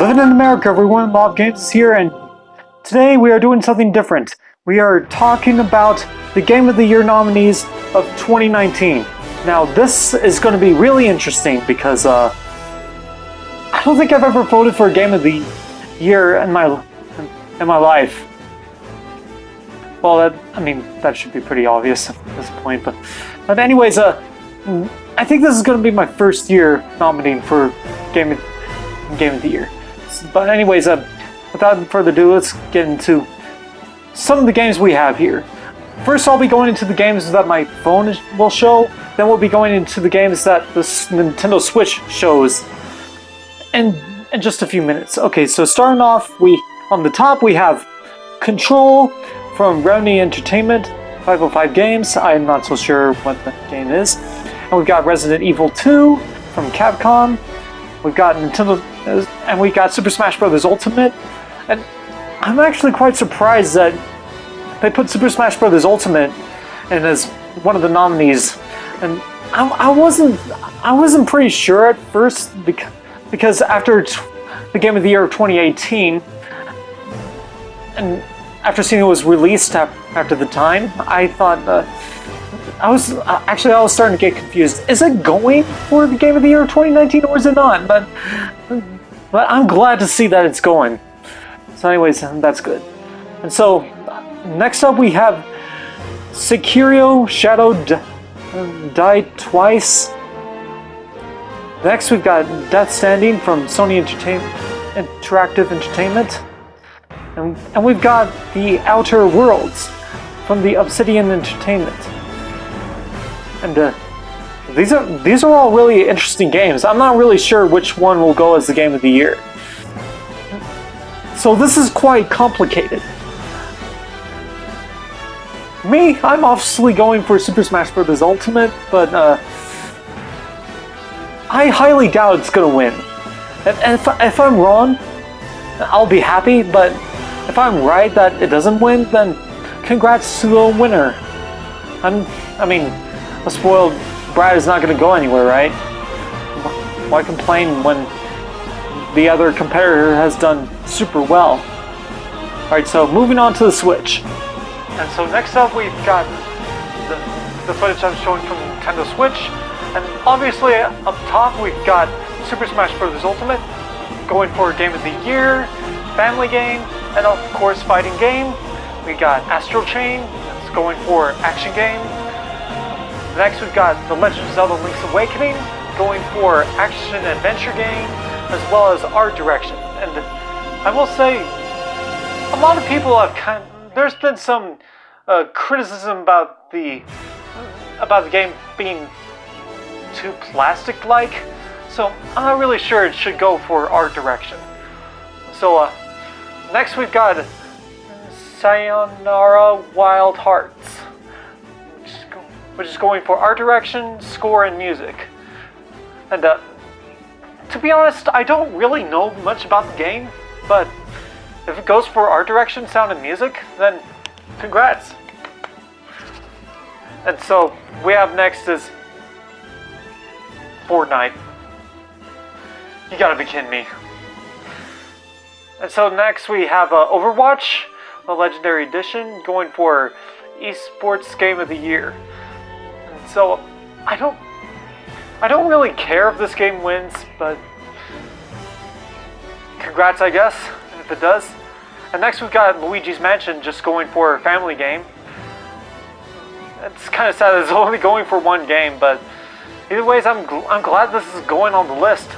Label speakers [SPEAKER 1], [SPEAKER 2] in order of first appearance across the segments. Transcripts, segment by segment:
[SPEAKER 1] Living in America, everyone. Law of Games is here, and today we are doing something different. We are talking about the Game of the Year nominees of 2019. Now, this is going to be really interesting because I don't think I've ever voted for a Game of the Year in my life. Well, that should be pretty obvious at this point. But anyways, I think this is going to be my first year nominating for Game of the Year. But anyways, without further ado, let's get into some of the games we have here. First, I'll be going into the games that my phone will show. Then we'll be going into the games that the Nintendo Switch shows in just a few minutes. Okay, so starting off, on the top we have Control from Remedy Entertainment, 505 Games. I'm not so sure what the game is. And we've got Resident Evil 2 from Capcom. We've got Nintendo, and we got Super Smash Bros. Ultimate. And I'm actually quite surprised that they put Super Smash Bros. Ultimate in as one of the nominees. And I wasn't pretty sure at first because after the Game of the Year of 2018, and after seeing it was released after the time, I thought I was starting to get confused. Is it going for the Game of the Year of 2019 or is it not? But I'm glad to see that it's going. So anyways, that's good. And so next up we have Sekiro Shadow Die Twice. Next we've got Death Stranding from Sony Interactive Entertainment. And we've got The Outer Worlds from the Obsidian Entertainment. And these are all really interesting games. I'm not really sure which one will go as the Game of the Year. So this is quite complicated. Me, I'm obviously going for Super Smash Bros. Ultimate, but I highly doubt it's gonna win. And if I'm wrong, I'll be happy, but if I'm right that it doesn't win, then congrats to the winner. A spoiled brat is not going to go anywhere, right? Why complain when the other competitor has done super well? Alright, so moving on to the Switch. And so next up we've got the footage I'm showing from Nintendo Switch. And obviously up top we've got Super Smash Bros. Ultimate going for Game of the Year, Family Game, and of course Fighting Game. We got Astral Chain, that's going for Action Game. Next we've got The Legend of Zelda Link's Awakening, going for Action Adventure Game, as well as Art Direction. And I will say, a lot of people have there's been some criticism about the game being too plastic-like, so I'm not really sure it should go for Art Direction. So next we've got Sayonara Wild Hearts, which is going for Art Direction, Score, and Music. And to be honest, I don't really know much about the game, but if it goes for Art Direction, Sound, and Music, then congrats. And so we have next is Fortnite. You gotta be kidding me. And so next we have Overwatch, the Legendary Edition, going for Esports Game of the Year. And so I don't really care if this game wins, but congrats, I guess, if it does. And next we've got Luigi's Mansion, just going for Family Game. It's kind of sad it's only going for one game, but either ways, I'm glad this is going on the list.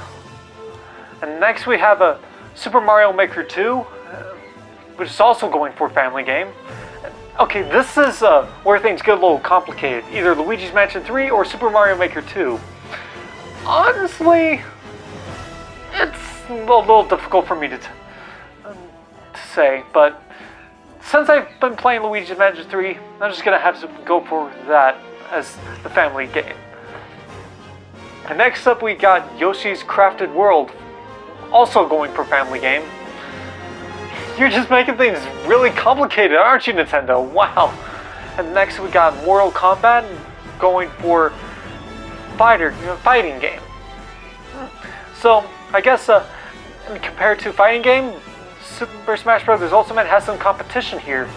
[SPEAKER 1] And next we have a Super Mario Maker 2, which is also going for Family Game. Okay, this is where things get a little complicated. Either Luigi's Mansion 3 or Super Mario Maker 2. Honestly, it's a little difficult for me to say, but since I've been playing Luigi's Mansion 3, I'm just going to have to go for that as the family game. And next up we got Yoshi's Crafted World, also going for Family Game. You're just making things really complicated, aren't you, Nintendo? Wow. And next we got Mortal Kombat, going for fighting game. So I guess And compared to fighting game, Super Smash Bros. Ultimate has some competition here.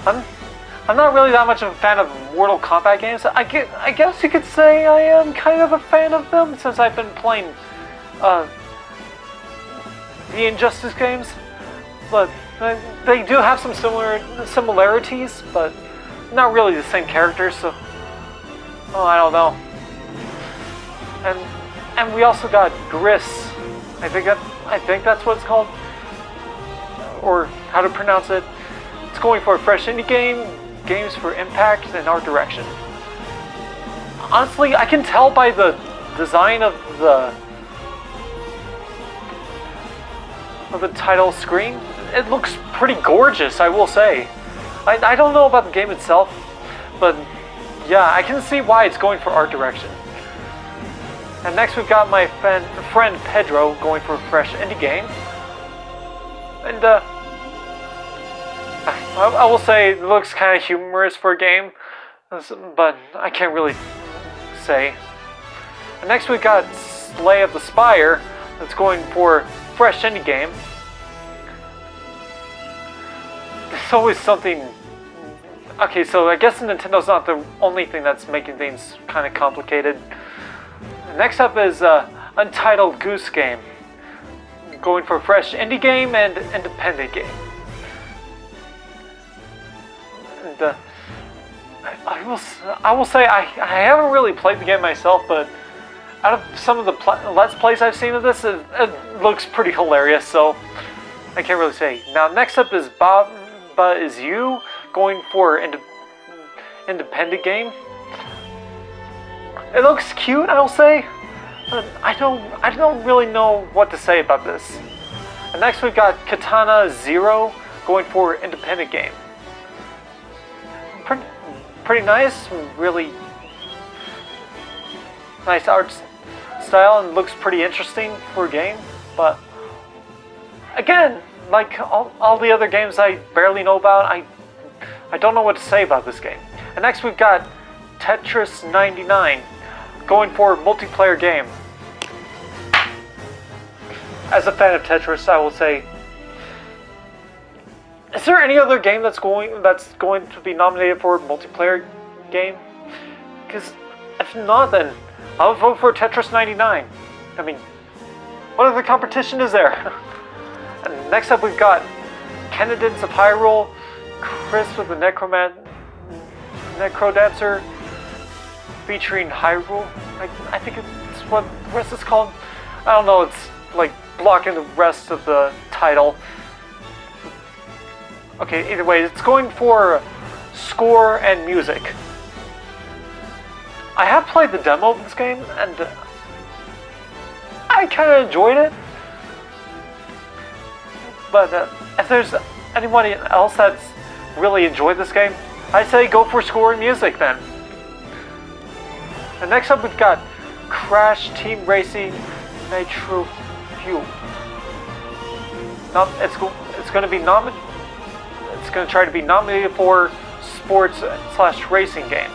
[SPEAKER 1] I'm not really that much of a fan of Mortal Kombat games. I guess you could say I am kind of a fan of them since I've been playing the Injustice games. But they do have some similarities, but not really the same characters. So, I don't know. And we also got Gris. I think that's what it's called, or how to pronounce it. It's going for a fresh indie game, games for impact and art direction. Honestly, I can tell by the design of the title screen. It looks pretty gorgeous, I will say. I don't know about the game itself, but yeah, I can see why it's going for art direction. And next we've got my friend Pedro going for a fresh indie game. And I will say it looks kind of humorous for a game, but I can't really say. And next we've got Slay of the Spire that's going for a fresh indie game. There's always something... Okay, so I guess Nintendo's not the only thing that's making things kind of complicated. Next up is Untitled Goose Game, going for a fresh indie game and independent game. And I will say I haven't really played the game myself, but out of some of the Let's Plays I've seen of this, it looks pretty hilarious, so I can't really say. Now next up is Baba Is You, going for independent game. It looks cute, I'll say. But I don't really know what to say about this. And next we've got Katana Zero, going for independent game. Pretty nice, really nice art style, and looks pretty interesting for a game. But again, like all the other games I barely know about, I don't know what to say about this game. And next we've got Tetris 99, going for a multiplayer game. As a fan of Tetris, I will say, is there any other game that's going to be nominated for a multiplayer game? Because if not, then I'll vote for Tetris 99. I mean, what other competition is there? And next up we've got Candidates of Hyrule, Chris with the Necrodancer, featuring Hyrule. I think it's what the rest is called. I don't know, it's like blocking the rest of the title. Okay, either way, it's going for score and music. I have played the demo of this game, and I kind of enjoyed it. But if there's anybody else that's really enjoyed this game, I'd say go for score and music then. And next up we've got Crash Team Racing Nitro Fuel. It's going to be It's going to try to be nominated for sports/racing game.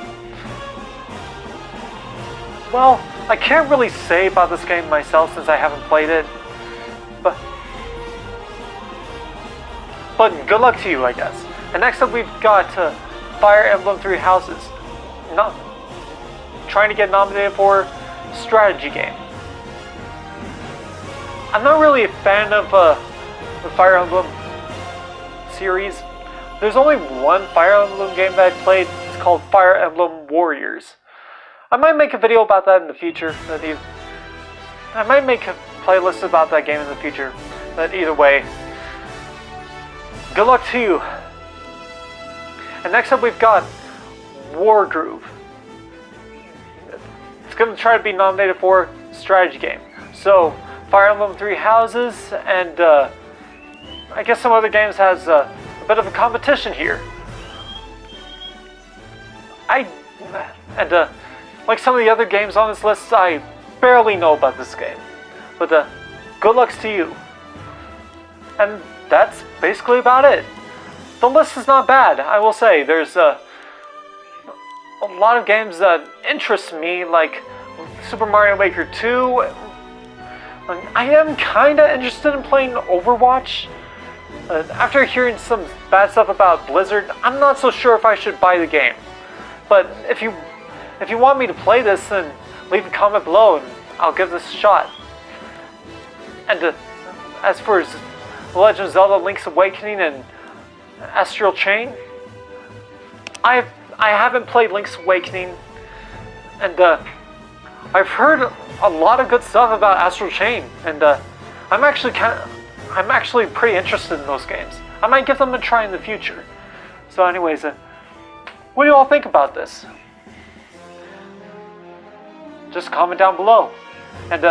[SPEAKER 1] Well, I can't really say about this game myself since I haven't played it, but good luck to you, I guess. And next up we've got Fire Emblem Three Houses, trying to get nominated for strategy game. I'm not really a fan of the Fire Emblem series. There's only one Fire Emblem game that I played. It's called Fire Emblem Warriors. I might make a video about that in the future. I might make a playlist about that game in the future. But either way, good luck to you. And next up we've got Wargroove. It's going to try to be nominated for strategy game. So Fire Emblem Three Houses and I guess some other games has a bit of a competition here. Like some of the other games on this list, I barely know about this game. But good luck to you. And that's basically about it. The list is not bad, I will say. There's a lot of games that interest me, like Super Mario Maker 2, I am kinda interested in playing Overwatch. After hearing some bad stuff about Blizzard, I'm not so sure if I should buy the game. But if you want me to play this, then leave a comment below and I'll give this a shot. And as for The Legend of Zelda: Link's Awakening and Astral Chain, I haven't played Link's Awakening, and I've heard a lot of good stuff about Astral Chain, and I'm actually pretty interested in those games. I might give them a try in the future. So anyways, what do you all think about this? Just comment down below. And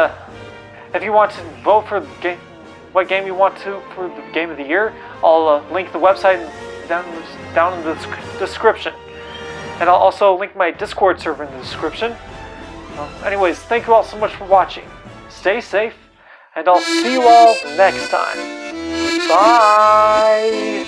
[SPEAKER 1] if you want to vote for what game you want to for the Game of the Year, I'll link the website down in the description. And I'll also link my Discord server in the description. Anyways, thank you all so much for watching. Stay safe, and I'll see you all next time. Bye!